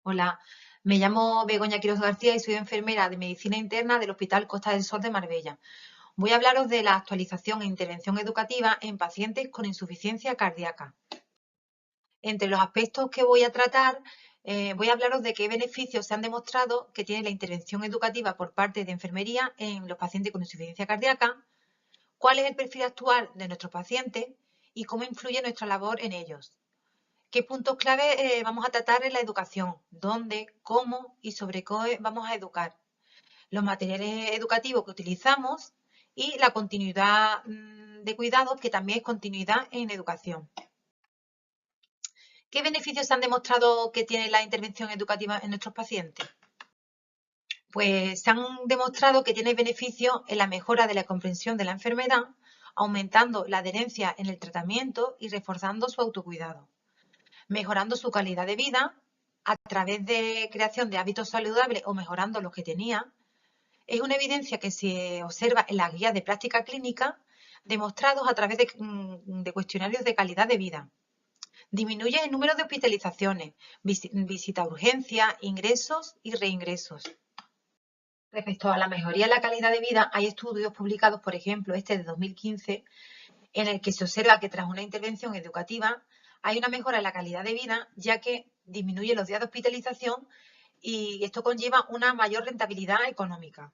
Hola, me llamo Begoña Quiroz García y soy enfermera de Medicina Interna del Hospital Costa del Sol de Marbella. Voy a hablaros de la actualización e intervención educativa en pacientes con insuficiencia cardíaca. Entre los aspectos que voy a tratar, voy a hablaros de qué beneficios se han demostrado que tiene la intervención educativa por parte de enfermería en los pacientes con insuficiencia cardíaca, cuál es el perfil actual de nuestros pacientes y cómo influye nuestra labor en ellos. ¿Qué puntos clave vamos a tratar en la educación? ¿Dónde, cómo y sobre qué vamos a educar? Los materiales educativos que utilizamos y la continuidad de cuidados, que también es continuidad en educación. ¿Qué beneficios se han demostrado que tiene la intervención educativa en nuestros pacientes? Pues se han demostrado que tiene beneficios en la mejora de la comprensión de la enfermedad, aumentando la adherencia en el tratamiento y reforzando su autocuidado, mejorando su calidad de vida a través de creación de hábitos saludables o mejorando los que tenía. Es una evidencia que se observa en las guías de práctica clínica demostrados a través de cuestionarios de calidad de vida. Disminuye el número de hospitalizaciones, visita a urgencia, ingresos y reingresos. Respecto a la mejoría de la calidad de vida, hay estudios publicados, por ejemplo, este de 2015, en el que se observa que tras una intervención educativa hay una mejora en la calidad de vida, ya que disminuye los días de hospitalización y esto conlleva una mayor rentabilidad económica.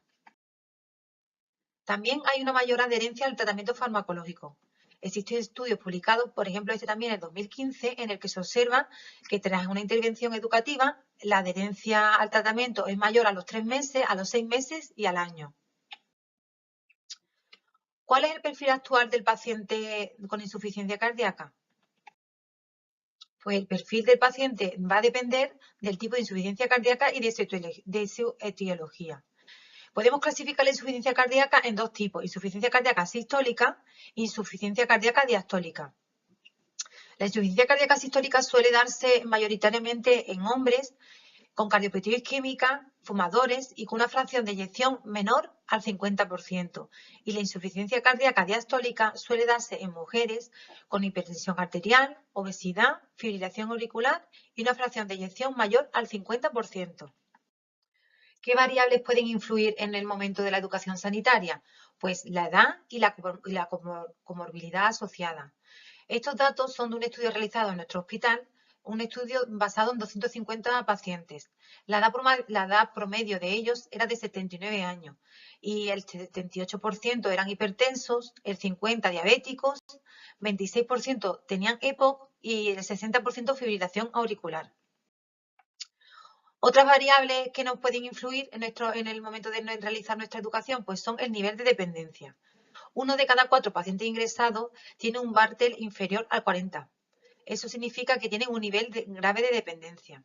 También hay una mayor adherencia al tratamiento farmacológico. Existen estudios publicados, por ejemplo, este también en 2015, en el que se observa que tras una intervención educativa, la adherencia al tratamiento es mayor a los 3 meses, a los 6 meses y al año. ¿Cuál es el perfil actual del paciente con insuficiencia cardíaca? Pues el perfil del paciente va a depender del tipo de insuficiencia cardíaca y de su etiología. Podemos clasificar la insuficiencia cardíaca en dos tipos: insuficiencia cardíaca sistólica e insuficiencia cardíaca diastólica. La insuficiencia cardíaca sistólica suele darse mayoritariamente en hombres con cardiopatía isquémica, fumadores y con una fracción de eyección menor al 50%. Y la insuficiencia cardíaca diastólica suele darse en mujeres con hipertensión arterial, obesidad, fibrilación auricular y una fracción de eyección mayor al 50%. ¿Qué variables pueden influir en el momento de la educación sanitaria? Pues la edad y la comorbilidad asociada. Estos datos son de un estudio realizado en nuestro hospital, un estudio basado en 250 pacientes. La edad promedio de ellos era de 79 años y el 78% eran hipertensos, el 50% diabéticos, 26% tenían EPOC y el 60% fibrilación auricular. Otras variables que nos pueden influir en el momento de realizar nuestra educación, pues son el nivel de dependencia. 1 de cada 4 pacientes ingresados tiene un Bartel inferior al 40. Eso significa que tienen un nivel grave de dependencia.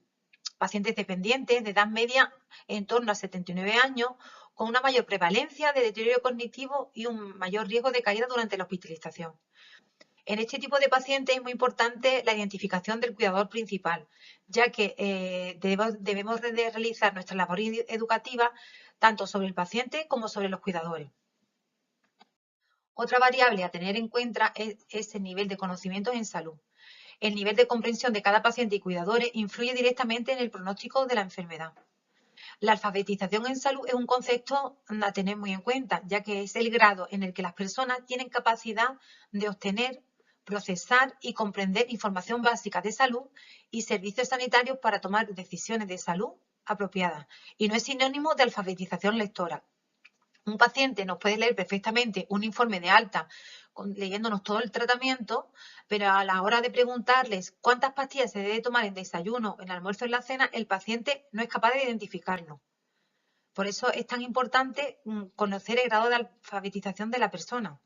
Pacientes dependientes de edad media en torno a 79 años, con una mayor prevalencia de deterioro cognitivo y un mayor riesgo de caída durante la hospitalización. En este tipo de pacientes es muy importante la identificación del cuidador principal, ya que debemos de realizar nuestra labor educativa tanto sobre el paciente como sobre los cuidadores. Otra variable a tener en cuenta es el nivel de conocimientos en salud. El nivel de comprensión de cada paciente y cuidadores influye directamente en el pronóstico de la enfermedad. La alfabetización en salud es un concepto a tener muy en cuenta, ya que es el grado en el que las personas tienen capacidad de obtener, procesar y comprender información básica de salud y servicios sanitarios para tomar decisiones de salud apropiadas. Y no es sinónimo de alfabetización lectora. Un paciente nos puede leer perfectamente un informe de alta leyéndonos todo el tratamiento, pero a la hora de preguntarles cuántas pastillas se debe tomar en desayuno, en almuerzo, en la cena, el paciente no es capaz de identificarlo. Por eso es tan importante conocer el grado de alfabetización de la persona.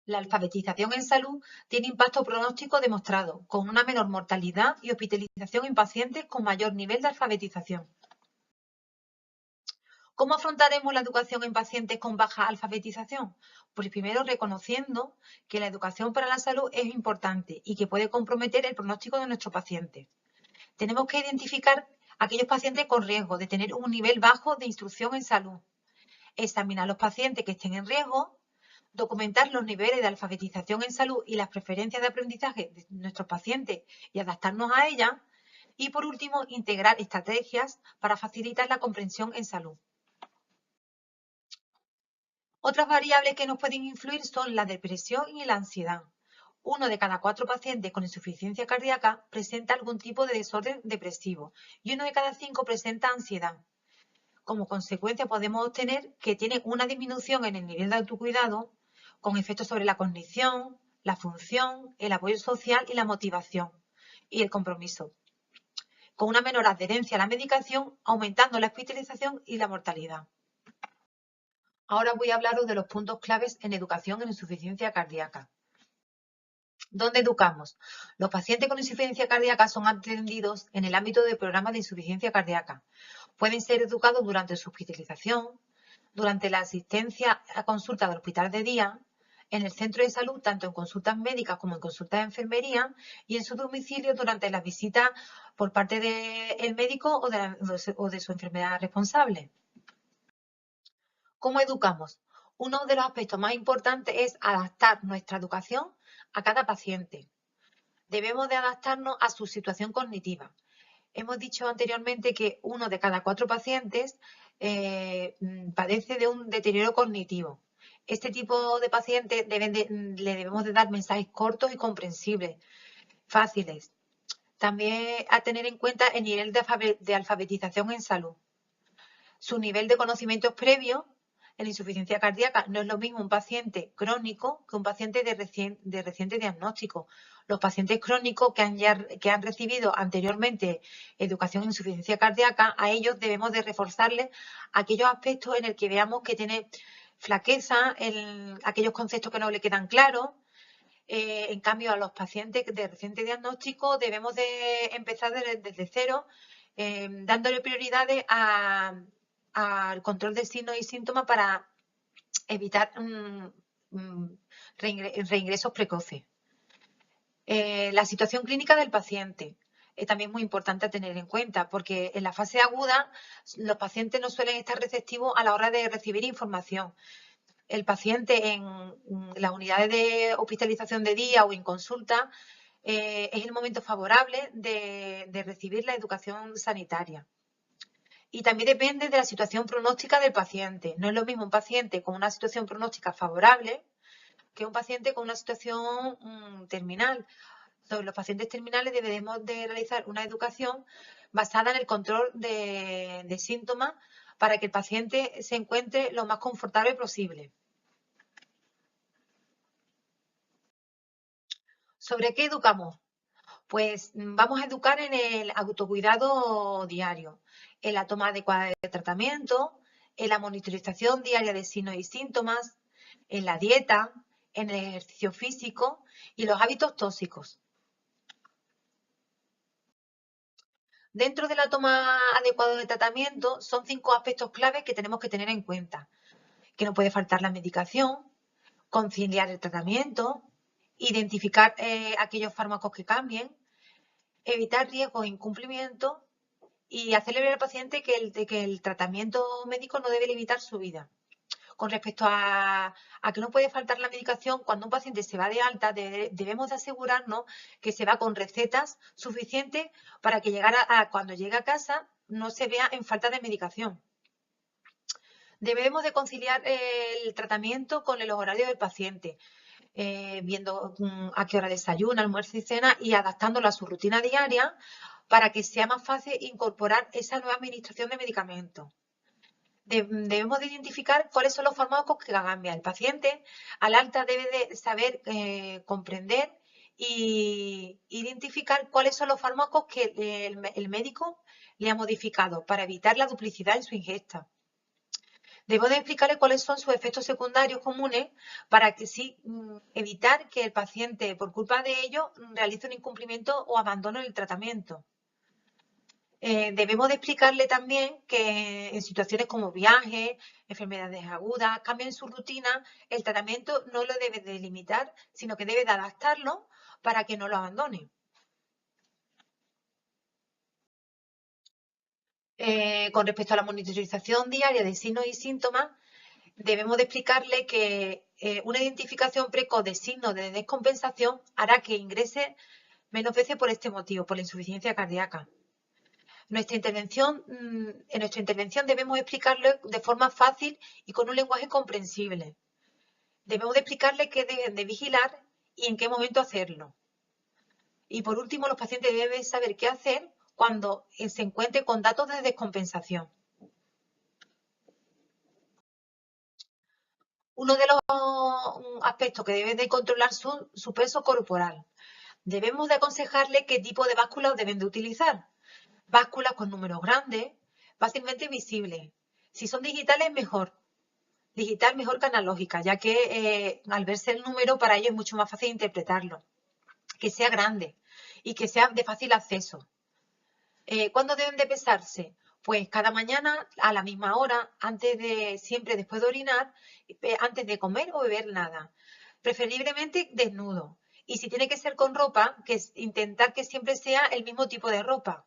La alfabetización en salud tiene impacto pronóstico demostrado, con una menor mortalidad y hospitalización en pacientes con mayor nivel de alfabetización. ¿Cómo afrontaremos la educación en pacientes con baja alfabetización? Pues primero reconociendo que la educación para la salud es importante y que puede comprometer el pronóstico de nuestro paciente. Tenemos que identificar aquellos pacientes con riesgo de tener un nivel bajo de instrucción en salud, examinar a los pacientes que estén en riesgo, documentar los niveles de alfabetización en salud y las preferencias de aprendizaje de nuestros pacientes y adaptarnos a ellas, Y por último, integrar estrategias para facilitar la comprensión en salud. Otras variables que nos pueden influir son la depresión y la ansiedad. 1 de cada 4 pacientes con insuficiencia cardíaca presenta algún tipo de desorden depresivo y 1 de cada 5 presenta ansiedad. Como consecuencia podemos obtener que tiene una disminución en el nivel de autocuidado con efectos sobre la cognición, la función, el apoyo social y la motivación y el compromiso, con una menor adherencia a la medicación, aumentando la hospitalización y la mortalidad. Ahora voy a hablaros de los puntos claves en educación en insuficiencia cardíaca. ¿Dónde educamos? Los pacientes con insuficiencia cardíaca son atendidos en el ámbito del programa de insuficiencia cardíaca. Pueden ser educados durante su hospitalización, durante la asistencia a consulta del hospital de día, en el centro de salud, tanto en consultas médicas como en consultas de enfermería, y en su domicilio durante las visitas por parte del médico o de su enfermedad responsable. ¿Cómo educamos? Uno de los aspectos más importantes es adaptar nuestra educación a cada paciente. Debemos de adaptarnos a su situación cognitiva. Hemos dicho anteriormente que 1 de cada 4 pacientes padece de un deterioro cognitivo. Este tipo de pacientes le debemos de dar mensajes cortos y comprensibles, fáciles. También a tener en cuenta el nivel de alfabetización en salud. Su nivel de conocimientos previos en insuficiencia cardíaca. No es lo mismo un paciente crónico que un paciente de reciente diagnóstico. Los pacientes crónicos que han recibido anteriormente educación en insuficiencia cardíaca, a ellos debemos de reforzarles aquellos aspectos en el que veamos que tiene flaqueza, aquellos conceptos que no le quedan claros. En cambio, a los pacientes de reciente diagnóstico debemos de empezar desde cero, dándole prioridades al control de signos y síntomas para evitar reingresos precoces. La situación clínica del paciente es también muy importante a tener en cuenta, porque en la fase aguda los pacientes no suelen estar receptivos a la hora de recibir información. El paciente en las unidades de hospitalización de día o en consulta es el momento favorable de recibir la educación sanitaria. Y también depende de la situación pronóstica del paciente. No es lo mismo un paciente con una situación pronóstica favorable que un paciente con una situación terminal. Sobre los pacientes terminales debemos de realizar una educación basada en el control de síntomas para que el paciente se encuentre lo más confortable posible. ¿Sobre qué educamos? Pues vamos a educar en el autocuidado diario, en la toma adecuada de tratamiento, en la monitorización diaria de signos y síntomas, en la dieta, en el ejercicio físico y los hábitos tóxicos. Dentro de la toma adecuada de tratamiento son 5 aspectos claves que tenemos que tener en cuenta. Que no puede faltar la medicación, conciliar el tratamiento, identificar aquellos fármacos que cambien, evitar riesgos e incumplimientos y hacerle ver al paciente que el tratamiento médico no debe limitar su vida. Con respecto a que no puede faltar la medicación, cuando un paciente se va de alta, debemos de asegurarnos que se va con recetas suficientes para que cuando llegue a casa no se vea en falta de medicación. Debemos de conciliar el tratamiento con los horarios del paciente, viendo a qué hora desayuna, almuerza y cena y adaptándolo a su rutina diaria para que sea más fácil incorporar esa nueva administración de medicamentos. Debemos de identificar cuáles son los fármacos que cambian. El paciente al alta debe de saber comprender e identificar cuáles son los fármacos que el médico le ha modificado para evitar la duplicidad en su ingesta. Debo de explicarle cuáles son sus efectos secundarios comunes para que sí evitar que el paciente, por culpa de ello, realice un incumplimiento o abandono del tratamiento. Debemos de explicarle también que en situaciones como viajes, enfermedades agudas, cambios en su rutina, el tratamiento no lo debe de limitar, sino que debe de adaptarlo para que no lo abandone. Con respecto a la monitorización diaria de signos y síntomas, debemos de explicarle que una identificación precoz de signos de descompensación hará que ingrese menos veces por este motivo, por la insuficiencia cardíaca. En nuestra intervención debemos explicarlo de forma fácil y con un lenguaje comprensible. Debemos de explicarles qué deben de vigilar y en qué momento hacerlo. Y por último, los pacientes deben saber qué hacer cuando se encuentre con datos de descompensación. Uno de los aspectos que debe de controlar su peso corporal. Debemos de aconsejarle qué tipo de básculas deben de utilizar. Básculas con números grandes, fácilmente visibles. Si son digitales, mejor. Digital mejor que analógica, ya que al verse el número para ellos es mucho más fácil interpretarlo. Que sea grande y que sea de fácil acceso. ¿Cuándo deben de pesarse? Pues cada mañana a la misma hora, siempre después de orinar, antes de comer o beber nada. Preferiblemente desnudo. Y si tiene que ser con ropa, intentar que siempre sea el mismo tipo de ropa.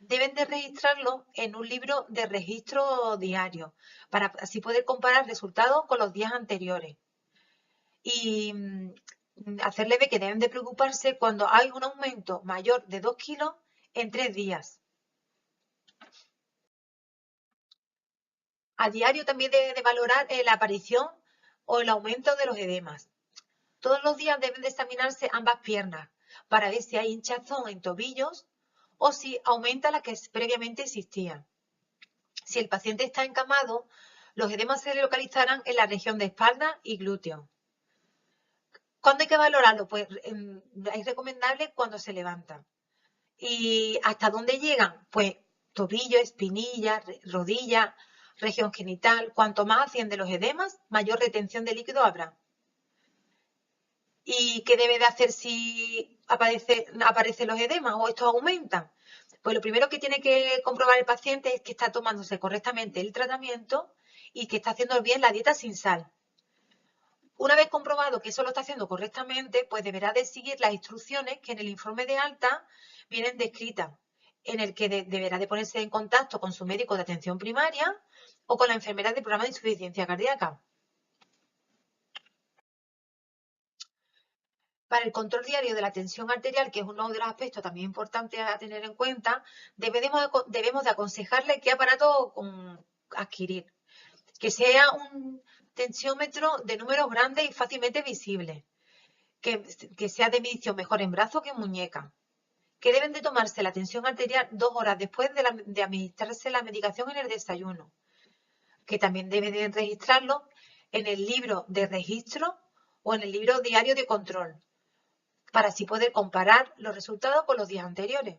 Deben de registrarlo en un libro de registro diario, para así poder comparar resultados con los días anteriores. Y hacerle ver que deben de preocuparse cuando hay un aumento mayor de 2 kilos en 3 días. A diario también debe de valorar la aparición o el aumento de los edemas. Todos los días deben de examinarse ambas piernas para ver si hay hinchazón en tobillos o si aumenta la que previamente existía. Si el paciente está encamado, los edemas se localizarán en la región de espalda y glúteo. ¿Cuándo hay que valorarlo? Pues es recomendable cuando se levanta. ¿Y hasta dónde llegan? Pues tobillo, espinilla, rodilla, región genital. Cuanto más asciende los edemas, mayor retención de líquido habrá. ¿Y qué debe de hacer si aparecen los edemas o estos aumentan? Pues lo primero que tiene que comprobar el paciente es que está tomándose correctamente el tratamiento y que está haciendo bien la dieta sin sal. Una vez comprobado que eso lo está haciendo correctamente, pues deberá de seguir las instrucciones que en el informe de alta vienen descritas, en el que deberá de ponerse en contacto con su médico de atención primaria o con la enfermera del programa de insuficiencia cardíaca. Para el control diario de la tensión arterial, que es uno de los aspectos también importantes a tener en cuenta, debemos de aconsejarle qué aparato adquirir. Que sea un tensiómetro de números grandes y fácilmente visibles. Que sea de medición mejor en brazo que en muñeca. Que deben de tomarse la tensión arterial 2 horas después de administrarse la medicación en el desayuno. Que también deben de registrarlo en el libro de registro o en el libro diario de control, para así poder comparar los resultados con los días anteriores.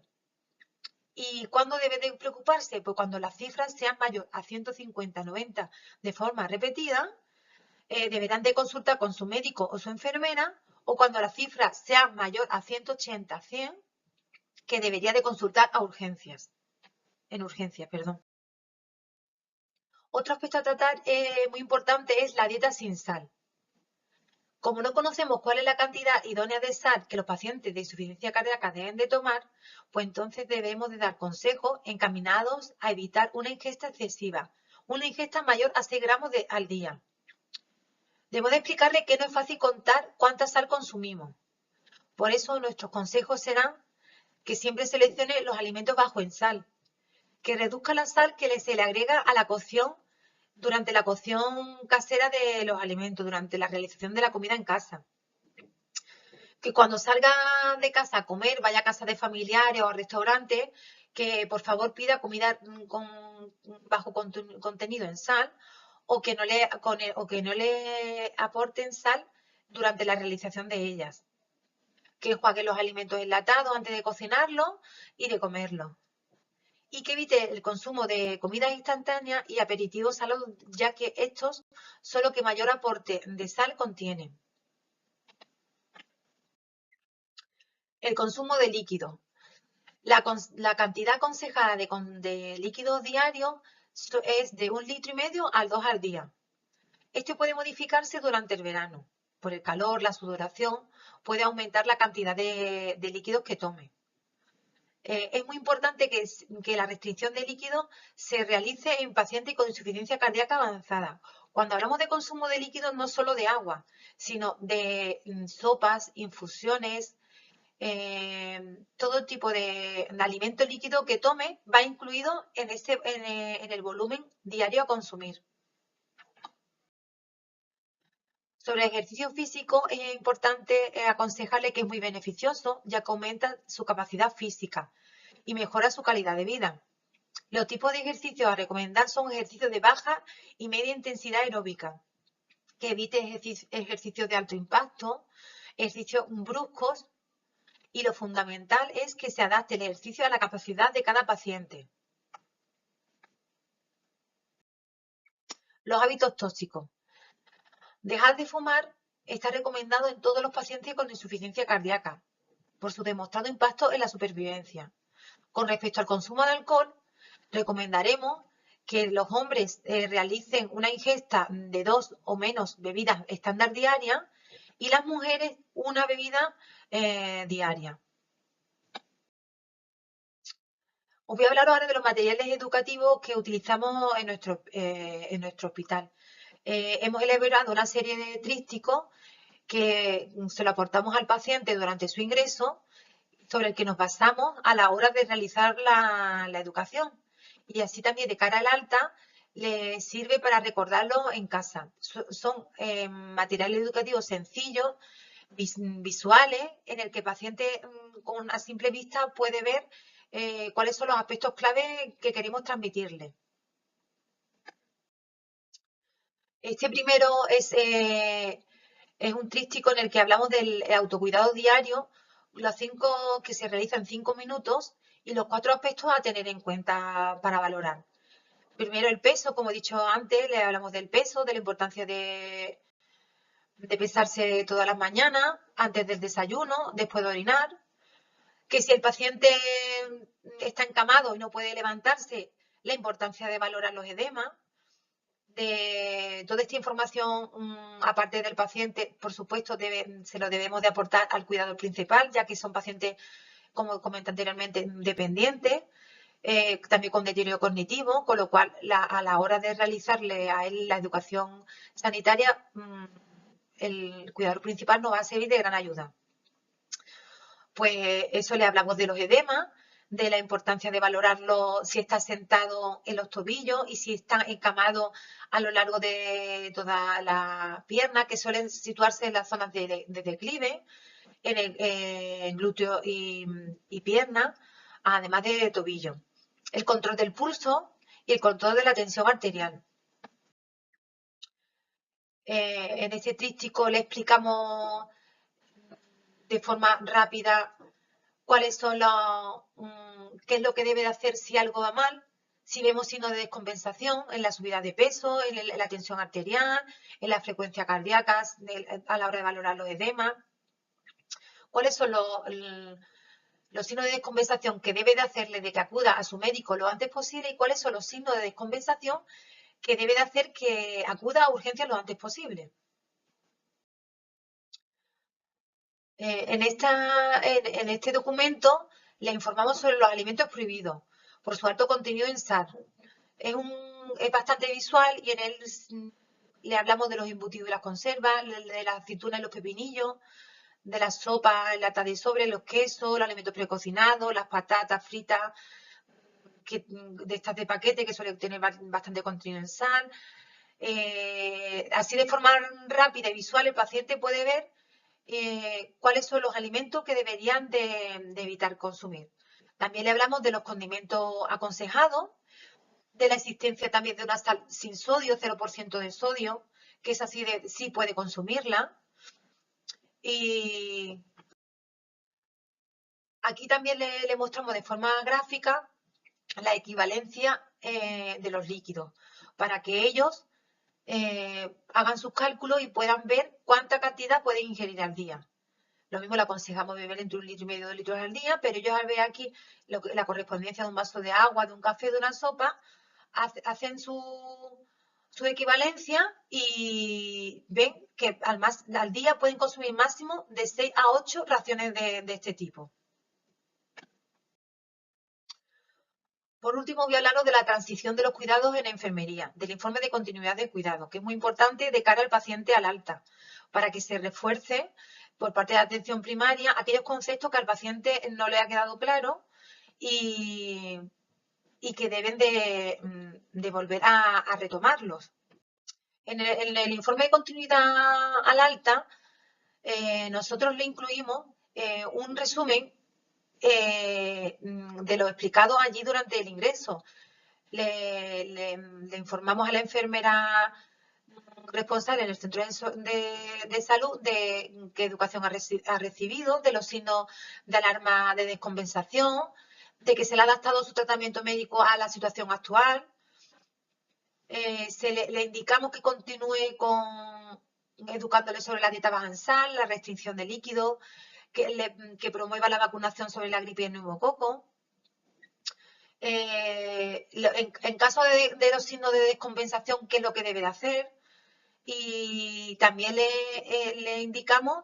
¿Y cuándo debe de preocuparse? Pues cuando las cifras sean mayor a 150-90 de forma repetida, deberán de consultar con su médico o su enfermera, o cuando la cifra sea mayor a 180-100, que debería de consultar en urgencias, perdón. Otro aspecto a tratar muy importante es la dieta sin sal. Como no conocemos cuál es la cantidad idónea de sal que los pacientes de insuficiencia cardíaca deben de tomar, pues entonces debemos de dar consejos encaminados a evitar una ingesta excesiva, una ingesta mayor a 6 gramos al día. Debemos de explicarle que no es fácil contar cuánta sal consumimos. Por eso nuestros consejos serán que siempre seleccione los alimentos bajos en sal, que reduzca la sal que se le agrega a la cocción durante la cocción casera de los alimentos, durante la realización de la comida en casa. Que cuando salga de casa a comer, vaya a casa de familiares o a restaurantes, que por favor pida comida con bajo contenido en sal o que no le aporten sal durante la realización de ellas. Que enjuague los alimentos enlatados antes de cocinarlos y de comerlos. Y que evite el consumo de comidas instantáneas y aperitivos salados, ya que estos son los que mayor aporte de sal contienen. El consumo de líquidos. La cantidad aconsejada de líquidos diarios es de 1,5 litros a 2 al día. Esto puede modificarse durante el verano. Por el calor, la sudoración, puede aumentar la cantidad de líquidos que tome. Es muy importante que la restricción de líquidos se realice en pacientes con insuficiencia cardíaca avanzada. Cuando hablamos de consumo de líquidos, no solo de agua, sino de sopas, infusiones, todo tipo de alimento líquido que tome va incluido en el volumen diario a consumir. Sobre el ejercicio físico es importante aconsejarle que es muy beneficioso, ya que aumenta su capacidad física y mejora su calidad de vida. Los tipos de ejercicios a recomendar son ejercicios de baja y media intensidad aeróbica, que evite ejercicios de alto impacto, ejercicios bruscos, y lo fundamental es que se adapte el ejercicio a la capacidad de cada paciente. Los hábitos tóxicos. Dejar de fumar está recomendado en todos los pacientes con insuficiencia cardíaca, por su demostrado impacto en la supervivencia. Con respecto al consumo de alcohol, recomendaremos que los hombres realicen una ingesta de 2 o menos bebidas estándar diarias y las mujeres una bebida diaria. Os voy a hablar ahora de los materiales educativos que utilizamos en nuestro hospital. Hemos elaborado una serie de trípticos que se lo aportamos al paciente durante su ingreso, sobre el que nos basamos a la hora de realizar la educación. Y así también de cara al alta le sirve para recordarlo en casa. Son materiales educativos sencillos, visuales, en el que el paciente con una simple vista puede ver cuáles son los aspectos clave que queremos transmitirle. Este primero es un tríptico en el que hablamos del autocuidado diario, los 5 que se realizan en 5 minutos y los 4 aspectos a tener en cuenta para valorar. Primero el peso, como he dicho antes, le hablamos del peso, de la importancia de pesarse todas las mañanas, antes del desayuno, después de orinar, que si el paciente está encamado y no puede levantarse, la importancia de valorar los edemas. De toda esta información, aparte del paciente, por supuesto, se lo debemos de aportar al cuidador principal, ya que son pacientes, como comenté anteriormente, dependientes, también con deterioro cognitivo, con lo cual a la hora de realizarle a él la educación sanitaria, el cuidador principal nos va a servir de gran ayuda. Pues eso, le hablamos de los edemas, de la importancia de valorarlo si está sentado en los tobillos y si está encamado a lo largo de toda la pierna, que suelen situarse en las zonas de declive, en el glúteo y pierna, además de tobillo. El control del pulso y el control de la tensión arterial. En este tríptico le explicamos de forma rápida cuáles son qué es lo que debe de hacer si algo va mal, si vemos signos de descompensación en la subida de peso, en la tensión arterial, en la frecuencia cardíaca, a la hora de valorar los edemas. ¿Cuáles son los signos de descompensación que debe de hacerle de que acuda a su médico lo antes posible y cuáles son los signos de descompensación que debe de hacer que acuda a urgencias lo antes posible? En este documento le informamos sobre los alimentos prohibidos por su alto contenido en sal. Es bastante visual y en él le hablamos de los embutidos y las conservas, de las aceitunas y los pepinillos, de las sopas, latas de sobre, los quesos, los alimentos precocinados, las patatas fritas, de estas de paquete que suelen tener bastante contenido en sal. Así de forma rápida y visual el paciente puede ver cuáles son los alimentos que deberían de evitar consumir. También le hablamos de los condimentos aconsejados, de la existencia también de una sal sin sodio, 0% de sodio, que es así de sí puede consumirla. Y aquí también le mostramos de forma gráfica la equivalencia de los líquidos, para que ellos hagan sus cálculos y puedan ver cuánta cantidad pueden ingerir al día. Lo mismo le aconsejamos beber entre 1,5 litros y 2 litros al día, pero ellos al ver aquí la correspondencia de un vaso de agua, de un café, de una sopa, hacen su equivalencia y ven que al día pueden consumir máximo de 6 a 8 raciones de este tipo. Por último, voy a hablaros de la transición de los cuidados en enfermería, del informe de continuidad de cuidado, que es muy importante de cara al paciente al alta, para que se refuerce por parte de la atención primaria aquellos conceptos que al paciente no le ha quedado claro y que deben de volver a retomarlos. En el informe de continuidad al alta, nosotros le incluimos un resumen de lo explicado allí durante el ingreso. Le informamos a la enfermera responsable en el centro de salud de qué educación ha recibido, de los signos de alarma de descompensación, de que se le ha adaptado su tratamiento médico a la situación actual. Le indicamos que continúe educándole sobre la dieta basal, la restricción de líquidos, que promueva la vacunación sobre la gripe y el neumococo. En caso de los signos de descompensación, qué es lo que debe de hacer. Y también le indicamos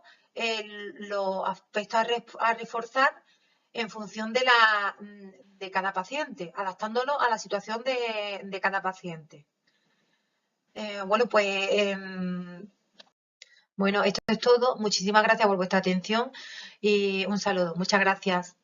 los aspectos a reforzar en función de cada paciente, adaptándolo a la situación de cada paciente. Bueno, pues bueno, esto es todo. Muchísimas gracias por vuestra atención y un saludo. Muchas gracias.